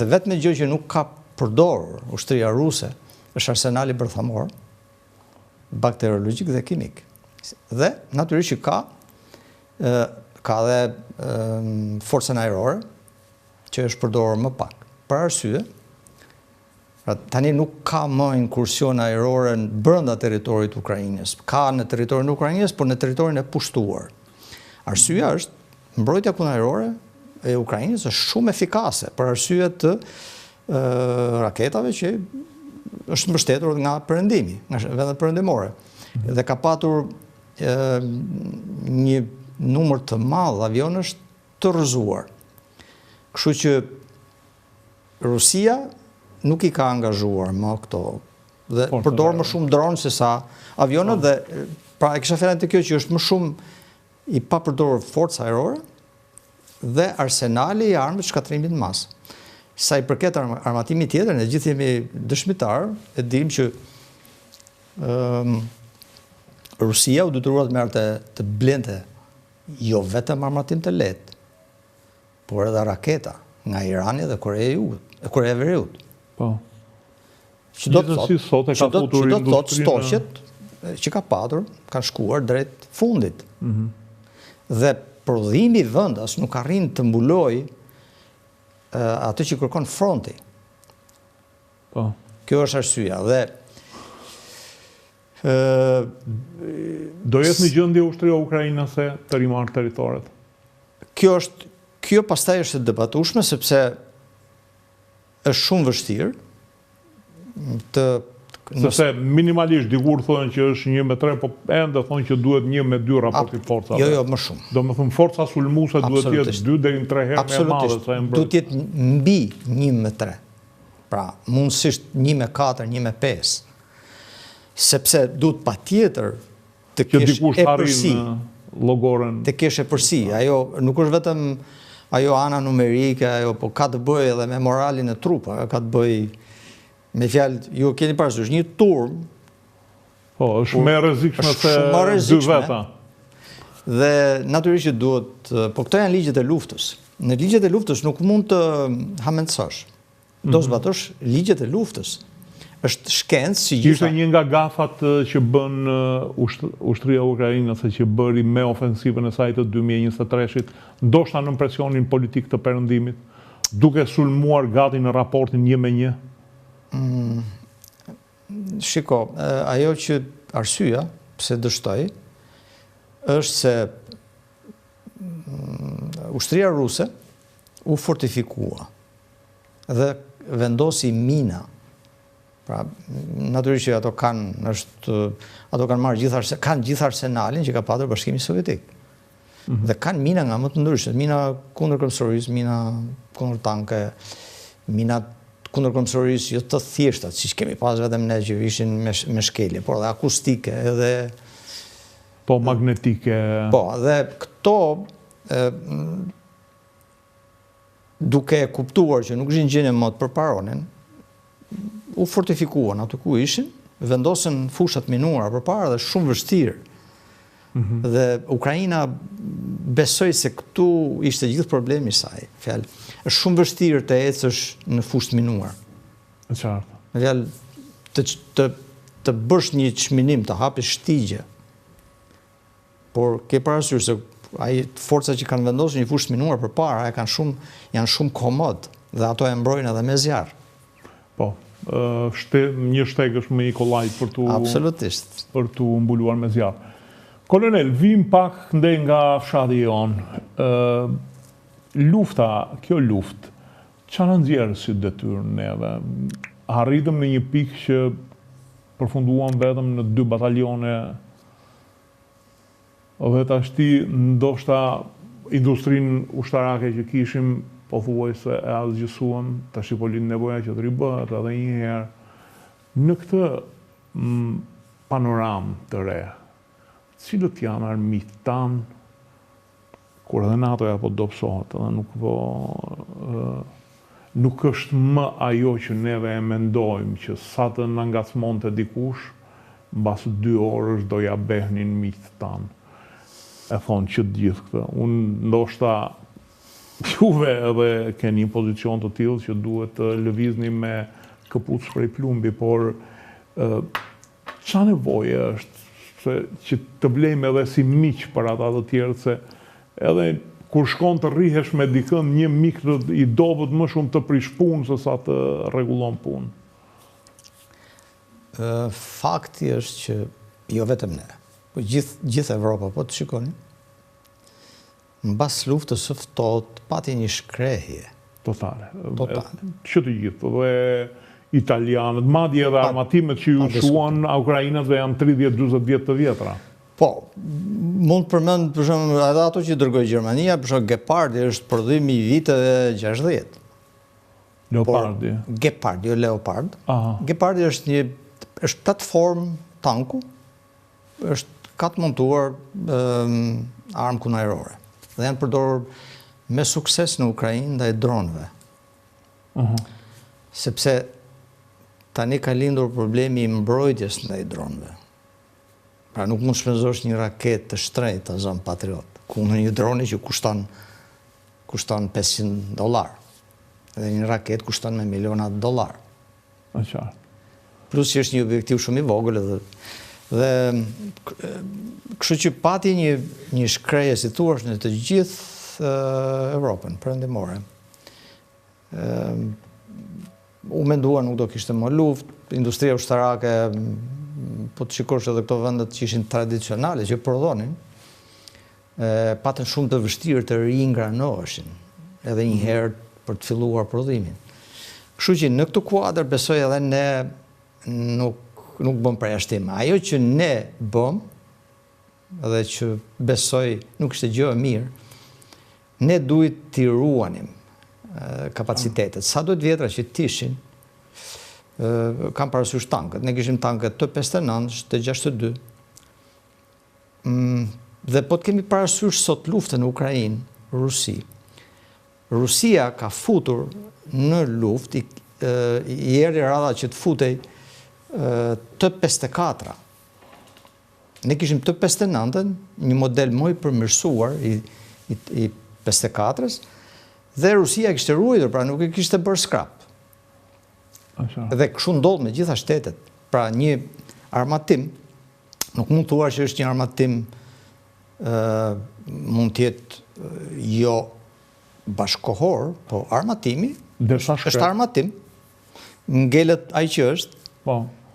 të vetme gjë që nuk ka përdorur ushtria ruse është arsenali bërthamor, bakteriologjik dhe kimik. Dhe natyrisht që ka dhe forcën ajrore që është përdorur më pak. Për arsye, tani nuk ka më inkursion ajrore brenda territorit Ukrainës. Ka në territorin e Ukrainës, por në territorin e pushtuar. Arsyeja është mbrojtja kundërajrore e Ukrainës është shumë efikase për arsye të raketave që është mbështetur nga perëndimi, nga vendet perëndimore. Dhe ka patur një numër të madh avionësh të rrëzuar. Kështu që Rusia nuk i ka angazhuar më këto dhe përdor më shumë dronë se sa avionët dhe pra e kisha fjalën të kjo që është më shumë i papërdorur forca ajrore dhe arsenali i armëve të shkatrimit mas. Sa i përket armatimit tjetër, ne gjithë jemi dëshmitar, e dim që Rusia u detyruar të merrte të blente jo vetëm armatim të lehtë, por edhe raketa nga Irani dhe Korea e Veriut. Po. Që do të thotë stoqet që ka patur kanë shkuar drejt fundit. Dhe prodhimi i vendas nuk arrin të mbulojë atë që kërkon fronti. Po. Kjo është arsyeja dhe do jetë në gjendje ushtria ukrainase të rimarrë territoret. Kjo pastaj është e debatueshme sepse është shumë vështirë sepse minimalisht dikur thonë që është 1-3, po ende thonë që duhet 1-2 raporti forca. Jo, më shumë. Do më thënë forca sulmuese duhet të jetë 2 deri në 3 herë më e madhe sa e mbrojtja. Duhet të jetë mbi 1-3. Pra, mundësisht 1-4, 1-5. Sepse duhet patjetër të kesh e përsi. Të kesh e përsi. Ajo nuk është vetëm ajo ana numerike, ajo po ka të bëjë edhe me moralin e trupa, ka të bëjë me fjalë, ju keni parasysh, një turm. Po, është më e rrezikshme se dy veta. Dhe natyrisht që duhet, po këto janë ligjet e luftës. Në ligjet e luftës nuk mund të hamendësosh. Do zbatosh ligjet e luftës. Është shkencë si gjitha. Ishte një nga gafat që bën ushtria ukrainase që bëri me ofensivën e saj të 2023-shit, ndoshta në presionin politik të perëndimit, duke sulmuar gati në raportin 1-1. Shiko, ajo që arsyeja pse dështoi është se ushtria ruse u fortifikua dhe vendosi mina. Pra, natyrisht që ato kanë marrë gjithë arsenalin që ka patur Bashkimi Sovjetik. Dhe kanë mina nga më të ndryshme, mina kundër kryesurisë, mina kundër tanke, mina kundër kryesurisë jo të thjeshta, siç kemi pas vetëm ne që ishin me shkelje, por edhe akustike, edhe po magnetike. Po, dhe këto duke kuptuar që nuk ishin gjendje më të përparonin, u fortifikuan aty ku ishin, vendosën fushat minuara përpara dhe shumë vështirë. Dhe Ukraina besoi se këtu ishte gjithë problemi i saj. Fjalë, është shumë vështirë të ecësh në fushë minuar. Në qartë. Me fjalë, të bësh një çminim, të hapësh shtigje. Por ke parasysh se ai forcat që kanë vendosur një fushë minuar përpara janë shumë komod dhe ato e mbrojnë edhe me zjarr. Po. Një shteg është me Nikolaj Absolutisht. Për tu mbuluar me zjarr. Kolonel, vim pak ndej nga fshati jonë. Kjo luftë, çfarë nxjerr si detyrë neve? Arritëm në një pikë që përfunduam vetëm në 2 batalione dhe tashti ndoshta industrinë ushtarake që kishim pothuajse e azgjësuam, tash po lind nevoja që të ribëhet edhe një herë. Në këtë panoramë të re, cilët janë armiqtë tanë, kur edhe NATO-ja po dobësohet, edhe nuk është më ajo që neve e mendojmë që sa të na ngacmonte dikush, mbas 2 orësh do ja behnin miqtë tanë. E thonë që të gjithë këtë. Unë ndoshta juve edhe keni një pozicion të tillë që duhet të lëvizni me këpucë prej plumbi, por qa nevoje është që të blejmë edhe si miq për ata të tjerë, se edhe kur shkon të rrihesh me dikën, një mik i dobët më shumë të prish punë se sa të rregullon punë. Fakti është që jo vetëm ne, po gjithë Evropa, po të shikoni, mbas luftës së ftohtë pati një shkrehje. Totale. Që të gjithë, dhe italianët, madje edhe armatimet që ju shuan ukrainëve janë 30-40 vjetë të vjetra. Po, mund të përmend për shembull edhe ato që dërgoi Gjermania, për shembull Gepardi është prodhimi i viteve 60. Leopardi. Gepard, jo Leopard. Gepardi është platformë tanku, ka të montuar armë kunajrore. Dhe janë përdorur me sukses në Ukrainë ndaj dronëve. Sepse tani ka lindur problemi i mbrojtjes ndaj dronëve. Pra nuk mund shpenzosh një raketë të shtrenjtë të zonë Patriot, ku në një droni që kushton $500. Dhe një raketë kushton me miliona $. Plus që është një objektiv shumë i vogël dhe kështu që pati një shkrehje, si thuash, në të gjithë Evropën perëndimore. U mendua nuk do kishte më luftë, industria ushtarake, po të shikosh edhe këto vendet që ishin tradicionale, që prodhonin, patën shumë të vështirë të ringranoheshin, edhe një herë për të filluar prodhimin. Kështu që në këtë kuadër besoj edhe ne nuk bëm përjashtim. Ajo që ne bëm, edhe që besoj nuk ishte gjë e mirë, ne duhet t'i ruanim kapacitetet. Sa duhet vjetra që t'ishin, kam parasysh tankët. Ne kishim tankët të 59, të 62. Dhe po të kemi parasysh sot luftën në Ukrainë, Rusi. Rusia ka futur në luftë, i erdhi radha që të futej të 54. Ne kishim të 59, një model më i përmirësuar i 54-s, dhe Rusia kishte ruajtur, pra nuk e kishte bërë skrap. Dhe kështu ndodh me gjitha shtetet. Pra një armatim, nuk mund të thuar që është një armatim mund tjetë jo bashkohor, po armatimi është armatim. Ngelet ai që është,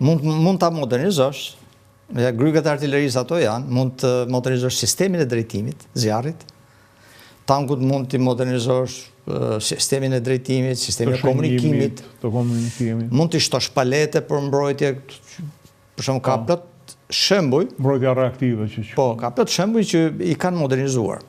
mund ta modernizosh, gryqet e artillerisë ato janë, mund të modernizosh sistemin e drejtimit, zjarrit, tankut mund të modernizosh sistemin e drejtimit, sistemin e komunikimit, mund të shtosh palete për mbrojtje, për shembull ka plot shembuj, mbrojtja reaktive që po, ka plot shembuj që i kanë modernizuar.